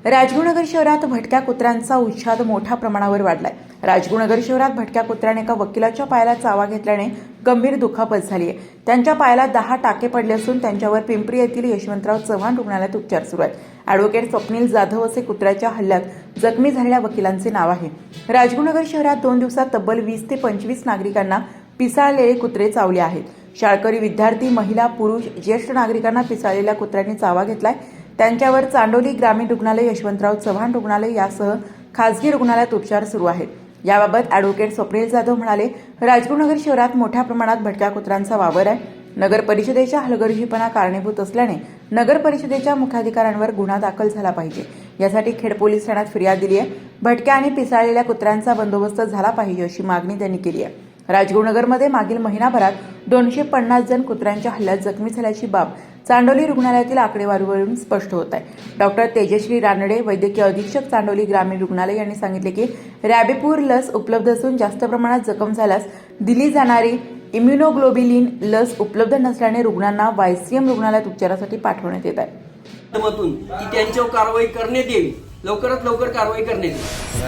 राजगुरुनगर शहरात भटक्या कुत्र्यांचा उच्छाद मोठ्या प्रमाणावर वाढलाय। राजगुरुनगर शहरात भटक्या कुत्र्याने एका वकिलाच्या पायाला चावा घेतल्याने गंभीर दुखापत झाली आहे। त्यांच्या पायाला 10 टाके पडले असून त्यांच्यावर पिंपरी येथील यशवंतराव चव्हाण रुग्णालयात उपचार सुरू आहेत। ॲडव्होकेट स्वप्नील जाधव असे कुत्र्याच्या हल्ल्यात जखमी झालेल्या वकिलांचे नाव आहे। राजगुरुनगर शहरात 2 दिवसात तब्बल 20 ते 25 नागरिकांना पिसाळलेले कुत्रे चावले आहेत। शाळकरी, विद्यार्थी, महिला, पुरुष, ज्येष्ठ नागरिकांना पिसाळलेल्या कुत्र्यांनी चावा घेतलाय। त्यांच्यावर चांडोली ग्रामीण रुग्णालय, यशवंतराव चव्हाण रुग्णालय यासह खासगी रुग्णालयात उपचार सुरू आहेत। याबाबत ॲडव्होकेट स्वप्नील जाधव म्हणाले, राजगुरुनगर शहरात मोठ्या प्रमाणात भटक्या कुत्र्यांचा वावर आहे। नगर परिषदेच्या हलगर्जीपणा कारणीभूत असल्याने नगर परिषदेच्या मुख्याधिकाऱ्यांवर गुन्हा दाखल झाला पाहिजे, यासाठी खेड पोलीस ठाण्यात फिर्याद दिली आहे। भटक्या आणि पिसाळलेल्या कुत्र्यांचा बंदोबस्त झाला पाहिजे अशी मागणी त्यांनी केली आहे। राजगुरुनगरमध्ये मागील महिनाभरात 250 जण कुत्र्यांच्या हल्ल्यात जखमी झाल्याची बाब चांडोली रुग्णालयातील आकडेवारीवरून स्पष्ट होत आहे। डॉक्टर तेजश्री रानडे, वैद्यकीय अधीक्षक, चांडोली ग्रामीण रुग्णालय यांनी सांगितले की रॅबीपूर लस उपलब्ध असून जास्त प्रमाणात जखम झाल्यास दिली जाणारी इम्युनोग्लोबिलिन लस उपलब्ध नसल्याने रुग्णांना वायसीएम रुग्णालयात उपचारासाठी पाठवण्यात येत आहे। त्यांच्यावर कारवाई करण्यात यावी, लवकरात लवकर कारवाई करण्यात यावी।